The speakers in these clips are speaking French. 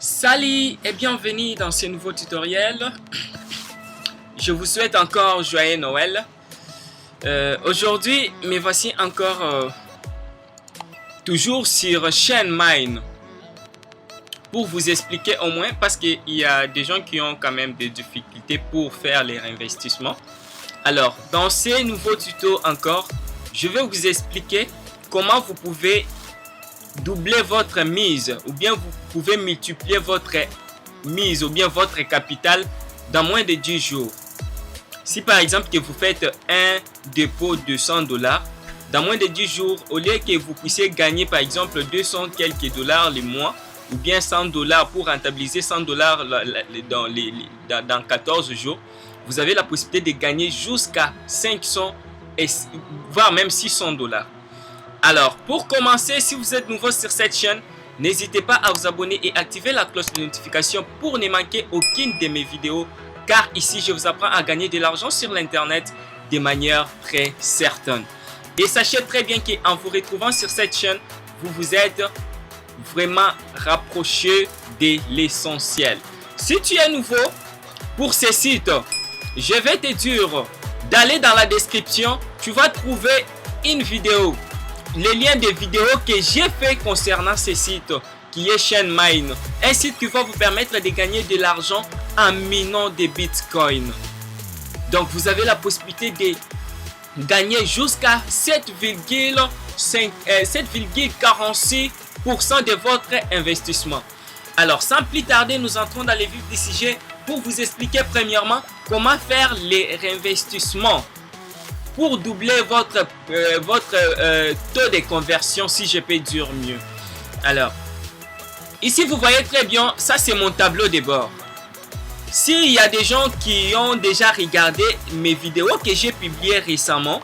Salut et bienvenue dans ce nouveau tutoriel. Je vous souhaite encore joyeux Noël. Aujourd'hui, me voici encore toujours sur ChainMine pour vous expliquer au moins, parce qu'il y a des gens qui ont quand même des difficultés pour faire les réinvestissements. Alors, dans ces nouveaux tutos encore, je vais vous expliquer comment vous pouvez doubler votre mise, ou bien vous pouvez multiplier votre mise ou bien votre capital dans moins de 10 jours. Si par exemple que vous faites un dépôt de $100, dans moins de 10 jours, au lieu que vous puissiez gagner par exemple 200 quelques dollars le mois, ou bien $100 pour rentabiliser $100 dans 14 jours, vous avez la possibilité de gagner jusqu'à 500 et voire même $600. Alors, pour commencer, si vous êtes nouveau sur cette chaîne, n'hésitez pas à vous abonner et activer la cloche de notification pour ne manquer aucune de mes vidéos, car ici, je vous apprends à gagner de l'argent sur l'internet de manière très certaine. Et sachez très bien qu'en vous retrouvant sur cette chaîne, vous vous êtes vraiment rapproché de l'essentiel. Si tu es nouveau pour ce site, je vais te dire d'aller dans la description, tu vas trouver une vidéo. Les liens des vidéos que j'ai fait concernant ce site qui est ChainMine, un site qui va vous permettre de gagner de l'argent en minant des bitcoins. Donc vous avez la possibilité de gagner jusqu'à 7,46% de votre investissement. Alors sans plus tarder, nous entrons dans le vif du sujet pour vous expliquer premièrement comment faire les réinvestissements pour doubler votre taux de conversion, si je peux dire mieux. Alors, ici vous voyez très bien, ça c'est mon tableau de bord. S'il y a des gens qui ont déjà regardé mes vidéos que j'ai publiées récemment,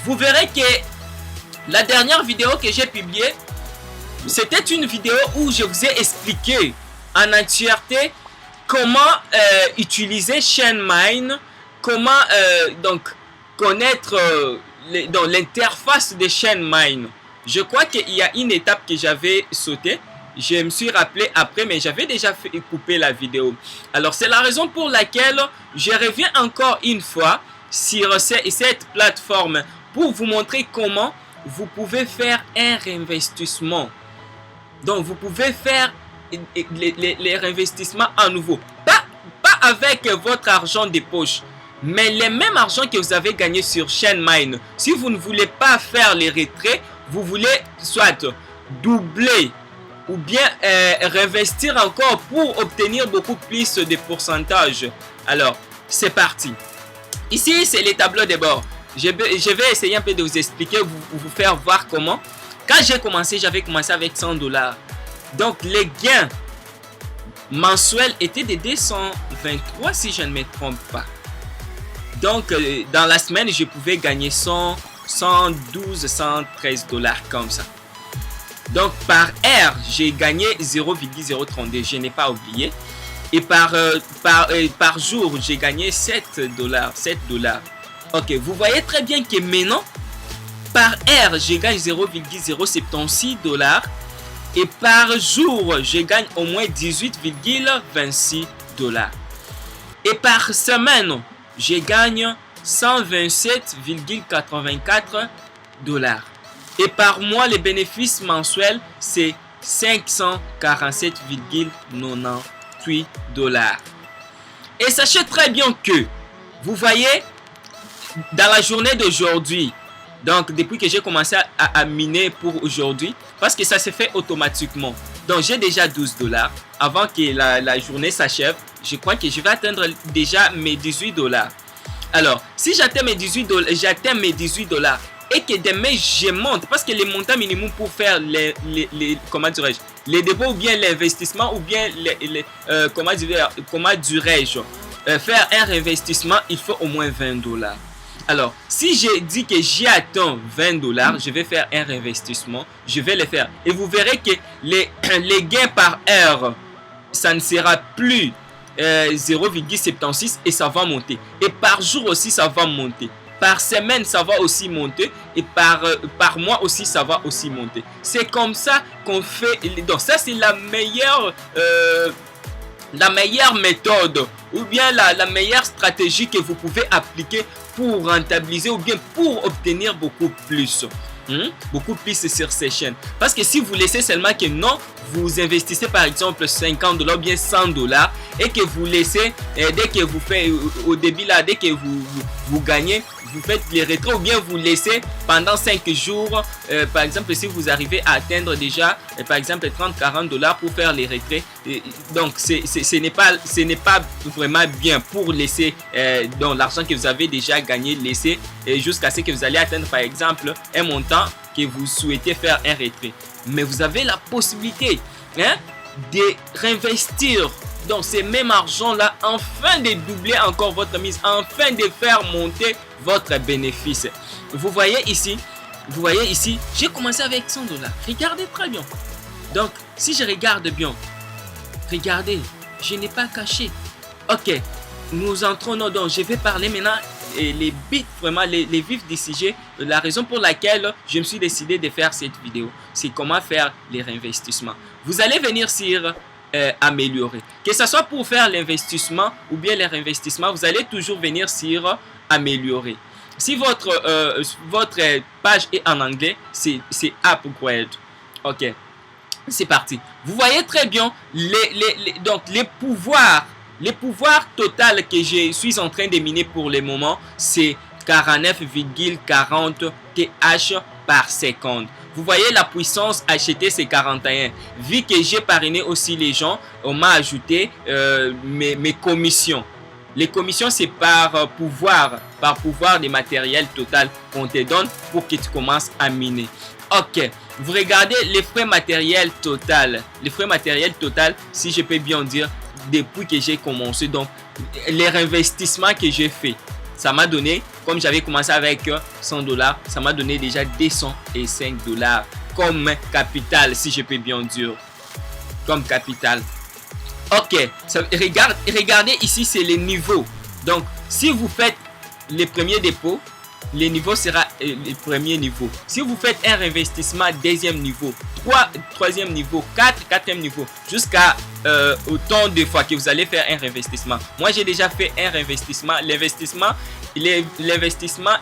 vous verrez que la dernière vidéo que j'ai publiée, c'était une vidéo où je vous ai expliqué en entièreté comment utiliser ChainMine, comment donc connaître dans l'interface de ChainMine. Je crois qu'il y a une étape que j'avais sautée. Je me suis rappelé après, mais j'avais déjà couper la vidéo. Alors, c'est la raison pour laquelle je reviens encore une fois sur cette plateforme pour vous montrer comment vous pouvez faire un réinvestissement. Donc, vous pouvez faire les réinvestissements à nouveau. Pas avec votre argent de poche, mais le même argent que vous avez gagné sur ChainMine. Si vous ne voulez pas faire les retraits, vous voulez soit doubler ou bien réinvestir encore pour obtenir beaucoup plus de pourcentage. Alors, c'est parti. Ici, c'est les tableaux de bord. Je vais essayer un peu de vous expliquer, vous faire voir comment. Quand j'ai commencé, j'avais commencé avec $100. Donc, les gains mensuels étaient de 223 si je ne me trompe pas. Donc, dans la semaine, je pouvais gagner 112, $113 comme ça. Donc, par heure, j'ai gagné 0,032. Je n'ai pas oublié. Et par jour, j'ai gagné $7. Ok, vous voyez très bien que maintenant, par heure, je gagne 0,076 $. Et par jour, je gagne au moins 18,26 $. Et par semaine, je gagne 127,84 $. Et par mois, les bénéfices mensuels, c'est 547,98 $. Et sachez très bien que, vous voyez, dans la journée d'aujourd'hui, donc depuis que j'ai commencé à miner pour aujourd'hui, parce que ça s'est fait automatiquement. Donc j'ai déjà $12. Avant que la journée s'achève, je crois que je vais atteindre déjà mes $18. Alors, si j'atteins mes $18, et que demain je monte, parce que le montant minimum pour faire les dépôts ou bien l'investissement ou bien comment dirais-je, faire un réinvestissement, il faut au moins $20. Alors, si j'ai dit que j'y attends $20, je vais faire un réinvestissement, je vais le faire. Et vous verrez que les gains par heure, ça ne sera plus 0,76 et ça va monter. Et par jour aussi, ça va monter. par semaine, ça va aussi monter. Et par mois aussi, ça va aussi monter. C'est comme ça qu'on fait. Donc ça, c'est la meilleure méthode ou bien la meilleure stratégie que vous pouvez appliquer pour rentabiliser ou bien pour obtenir beaucoup plus. Beaucoup plus sur ces chaînes. Parce que si vous laissez seulement que non, vous investissez par exemple $50 ou bien $100 et que vous laissez, dès que vous faites au début là, dès que vous gagnez, vous faites les retraits ou bien vous laissez pendant 5 jours. Par exemple, si vous arrivez à atteindre déjà par exemple $30-40 pour faire les retraits, donc ce n'est pas vraiment bien pour laisser donc l'argent que vous avez déjà gagné, laisser jusqu'à ce que vous allez atteindre par exemple un montant que vous souhaitez faire un retrait. Mais vous avez la possibilité de réinvestir dans ces mêmes argent-là, afin de doubler encore votre mise, afin de faire monter votre bénéfice. Vous voyez ici, j'ai commencé avec $100. Regardez très bien. Donc, si je regarde bien, regardez, je n'ai pas caché. Ok, nous entrons donc, je vais parler maintenant les bits, vraiment les vifs des sujets. La raison pour laquelle je me suis décidé de faire cette vidéo, c'est comment faire les réinvestissements. Vous allez venir sur améliorer. Que ce soit pour faire l'investissement ou bien les réinvestissements, vous allez toujours venir sur améliorer. Si votre page est en anglais, c'est upgrade. Ok, c'est parti. Vous voyez très bien donc les pouvoirs total que je suis en train de miner pour le moment, c'est 49,40 TH par seconde. Vous voyez la puissance achetée, c'est 41. Vu que j'ai parrainé aussi les gens, on m'a ajouté mes commissions. Les commissions, c'est par pouvoir des matériels total qu'on te donne pour que tu commences à miner. Ok, vous regardez les frais matériels total. Les frais matériels total, si je peux bien dire, depuis que j'ai commencé, donc les réinvestissements que j'ai fait, ça m'a donné, comme j'avais commencé avec $100, ça m'a donné déjà $205 comme capital, si je peux bien dire, comme capital. Ok, regardez ici, c'est les niveaux. Donc si vous faites les premiers dépôts, le niveau sera le premier niveau. Si vous faites un réinvestissement deuxième niveau, troisième niveau, quatrième niveau, jusqu'à autant de fois que vous allez faire un réinvestissement. Moi, j'ai déjà fait un réinvestissement. L'investissement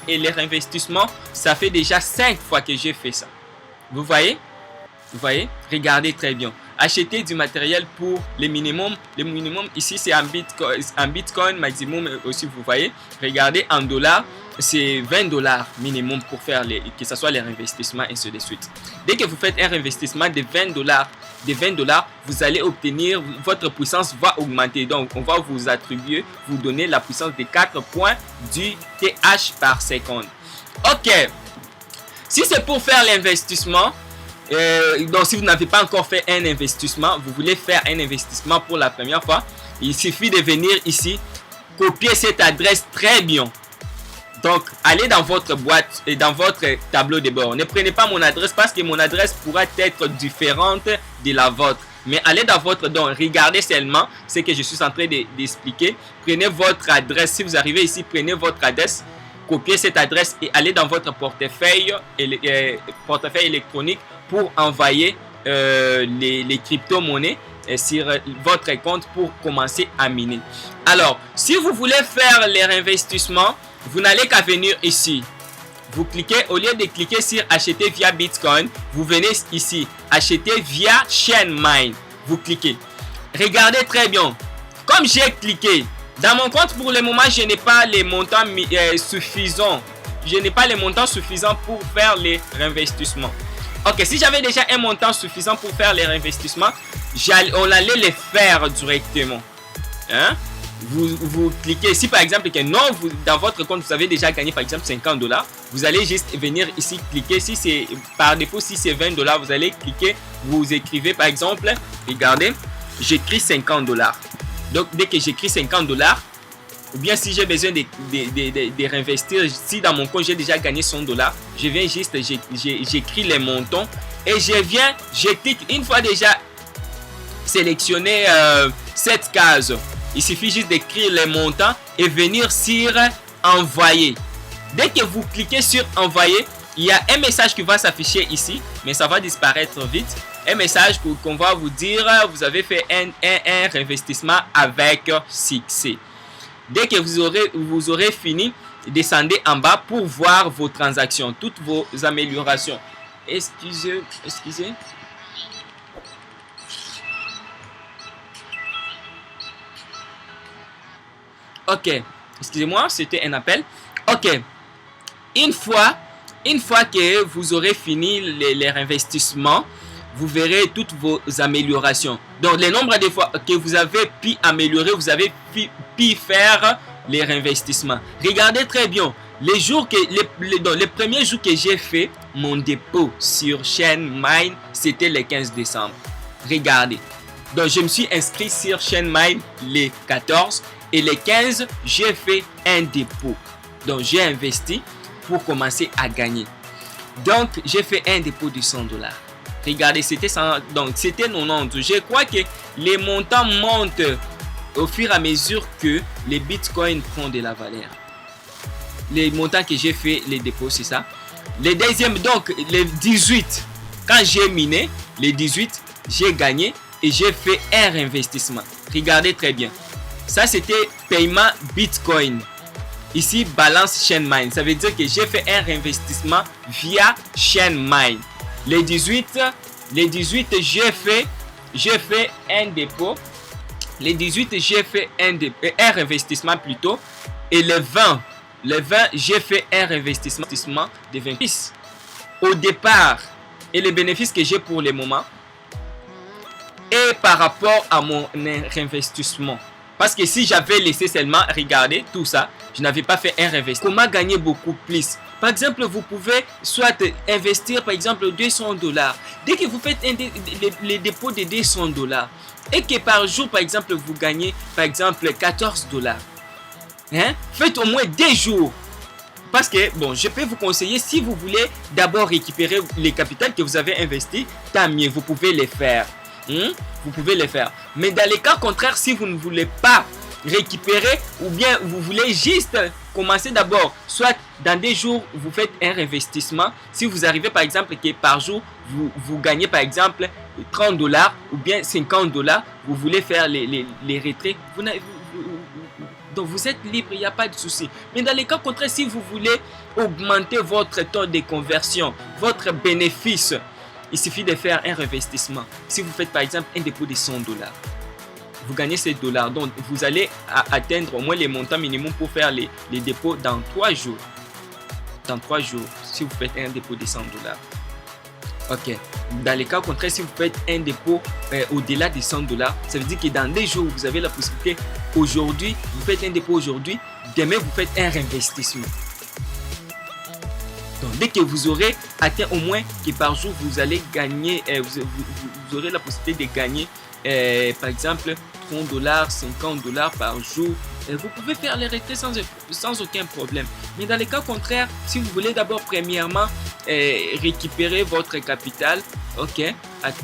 et les réinvestissements, ça fait déjà 5 fois que j'ai fait ça. Vous voyez? Regardez très bien. Acheter du matériel pour les minimums. Le minimum ici, c'est un Bitcoin maximum aussi, vous voyez. Regardez en dollars. C'est $20 minimum pour faire que ce soit les réinvestissements et ainsi de suite. Dès que vous faites un investissement de $20, vous allez obtenir, votre puissance va augmenter. Donc, on va vous attribuer, vous donner la puissance de 4 points du TH par seconde. Ok. Si c'est pour faire l'investissement, donc si vous n'avez pas encore fait un investissement, vous voulez faire un investissement pour la première fois, il suffit de venir ici, copier cette adresse très bien. Donc, allez dans votre boîte et dans votre tableau de bord. Ne prenez pas mon adresse parce que mon adresse pourra être différente de la vôtre. Mais allez dans votre don. Regardez seulement ce que je suis en train d'expliquer. Prenez votre adresse. Si vous arrivez ici, prenez votre adresse. Copiez cette adresse et allez dans votre portefeuille électronique pour envoyer les crypto-monnaies sur votre compte pour commencer à miner. Alors, si vous voulez faire les réinvestissements, vous n'allez qu'à venir ici. Vous cliquez, au lieu de cliquer sur acheter via Bitcoin, vous venez ici, acheter via Chainmine. Vous cliquez. Regardez très bien. Comme j'ai cliqué, dans mon compte pour le moment, je n'ai pas les montants suffisants. Je n'ai pas les montants suffisants pour faire les réinvestissements. Ok, si j'avais déjà un montant suffisant pour faire les réinvestissements, on allait les faire directement. Hein? Vous cliquez ici par exemple que non, dans votre compte vous avez déjà gagné par exemple $50, vous allez juste venir ici cliquer. Si c'est par défaut, si c'est $20, vous allez cliquer, vous écrivez par exemple, regardez, j'écris $50. Donc dès que j'écris $50, ou bien si j'ai besoin de réinvestir, si dans mon compte j'ai déjà gagné $100, je viens juste, j'écris les montants et je clique. Une fois déjà sélectionné cette case, il suffit juste d'écrire les montants et venir sur envoyer. Dès que vous cliquez sur envoyer, il y a un message qui va s'afficher ici, mais ça va disparaître vite. Un message qu'on va vous dire, vous avez fait un investissement avec succès. Dès que vous aurez fini, descendez en bas pour voir vos transactions, toutes vos améliorations. Excusez. Ok, excusez-moi, c'était un appel. Ok, une fois que vous aurez fini les investissements, vous verrez toutes vos améliorations. Donc, le nombre de fois que vous avez pu améliorer, vous avez pu faire les réinvestissements. Regardez très bien. Les premiers jours que j'ai fait mon dépôt sur ChainMine, c'était le 15 décembre. Regardez. Donc, je me suis inscrit sur ChainMine le 14 et le 15, j'ai fait un dépôt. Donc, j'ai investi pour commencer à gagner. Donc, j'ai fait un dépôt de $100. Regardez, c'était 90. Je crois que les montants montent au fur et à mesure que les bitcoins prennent de la valeur. Les montants que j'ai fait, les dépôts, c'est ça. Les deuxièmes, donc, les 18, quand j'ai miné, les 18, j'ai gagné et j'ai fait un réinvestissement. Regardez très bien. Ça, c'était paiement bitcoin. Ici, balance ChainMine. Ça veut dire que j'ai fait un réinvestissement via ChainMine. Les 18, j'ai fait un dépôt. Les 18, j'ai fait un réinvestissement plutôt. Et les 20, j'ai fait un réinvestissement de 26. Au départ, et les bénéfices que j'ai pour le moment. Et par rapport à mon réinvestissement. Parce que si j'avais laissé seulement regarder tout ça, je n'avais pas fait un réinvestissement. Comment gagner beaucoup plus? Par exemple, vous pouvez soit investir par exemple $200. Dès que vous faites les dépôts de $200 et que par jour, par exemple, vous gagnez par exemple $14. Hein? Faites au moins 2 jours. Parce que, bon, je peux vous conseiller, si vous voulez d'abord récupérer les capitales que vous avez investis, tant mieux, vous pouvez les faire. Vous pouvez les faire. Mais dans les cas contraires, si vous ne voulez pas récupérer ou bien vous voulez juste commencer d'abord, soit dans 2 jours, vous faites un investissement. Si vous arrivez par exemple que par jour, vous gagnez par exemple $30 ou bien $50, vous voulez faire les retraits, donc vous êtes libre, il n'y a pas de souci. Mais dans les cas contraires, si vous voulez augmenter votre taux de conversion, votre bénéfice, il suffit de faire un réinvestissement. Si vous faites par exemple un dépôt de $100, vous gagnez ces dollars. Donc vous allez atteindre au moins les montants minimum pour faire les dépôts dans 3 jours. Dans 3 jours, si vous faites un dépôt de $100. Ok. Dans les cas contraires, si vous faites un dépôt au-delà de $100, ça veut dire que dans 2 jours, vous avez la possibilité. Aujourd'hui, vous faites un dépôt aujourd'hui. Demain, vous faites un réinvestissement. Donc, dès que vous aurez atteint au moins que par jour, vous allez gagner, vous aurez la possibilité de gagner, par exemple, $30, $50 par jour. Vous pouvez faire les retraits sans aucun problème. Mais dans les cas contraires, si vous voulez d'abord, premièrement, récupérer votre capital, ok,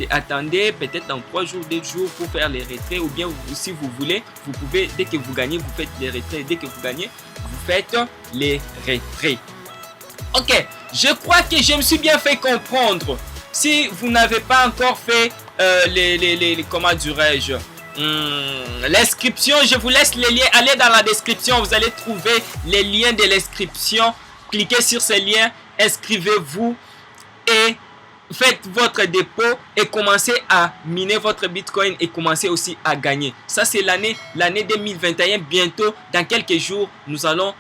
attendez peut-être dans 3 jours, 2 jours pour faire les retraits. Ou bien, si vous voulez, vous pouvez, dès que vous gagnez, vous faites les retraits. Dès que vous gagnez, vous faites les retraits. Ok, je crois que je me suis bien fait comprendre. Si vous n'avez pas encore fait comment dirais-je, l'inscription, je vous laisse les liens. Allez dans la description, vous allez trouver les liens de l'inscription. Cliquez sur ces liens, inscrivez-vous et faites votre dépôt et commencez à miner votre Bitcoin et commencez aussi à gagner. Ça, c'est l'année 2021. Bientôt, dans quelques jours, nous allons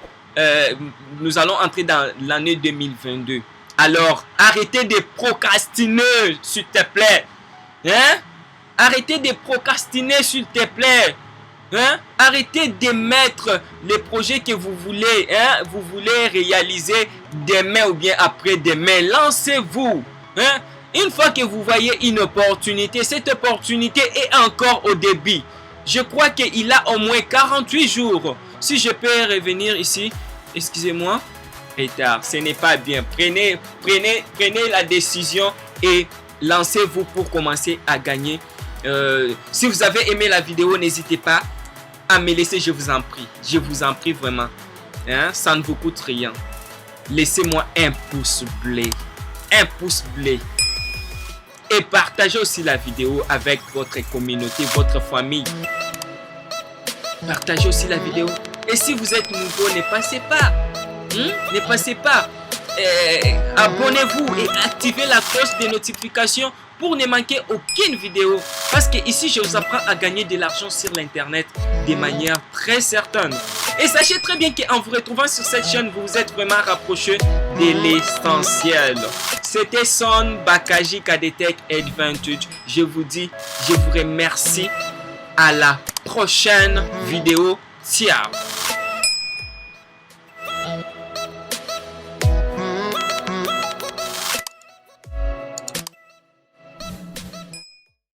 entrer dans l'année 2022. Alors, arrêtez de procrastiner, s'il te plaît. Hein? Arrêtez de procrastiner, s'il te plaît. Hein? Arrêtez de mettre les projets que vous voulez, vous voulez réaliser demain ou bien après-demain. Lancez-vous. Hein? Une fois que vous voyez une opportunité, cette opportunité est encore au début. Je crois qu'il a au moins 48 jours. Si je peux revenir ici, excusez-moi, retard, ce n'est pas bien. Prenez la décision et lancez-vous pour commencer à gagner. Si vous avez aimé la vidéo, n'hésitez pas à me laisser, je vous en prie. Je vous en prie vraiment. Hein? Ça ne vous coûte rien. laissez-moi un pouce bleu. Un pouce bleu. Et partagez aussi la vidéo avec votre communauté, votre famille. Partagez aussi la vidéo. Et si vous êtes nouveau, ne passez pas. Ne passez pas. Abonnez-vous et activez la cloche de notification pour ne manquer aucune vidéo. Parce que ici, je vous apprends à gagner de l'argent sur l'internet de manière très certaine. Et sachez très bien qu'en vous retrouvant sur cette chaîne, vous vous êtes vraiment rapproché de l'essentiel. C'était Son Bakaji Kadetech Advantage. Je vous dis, je vous remercie. À la prochaine vidéo. Ciao.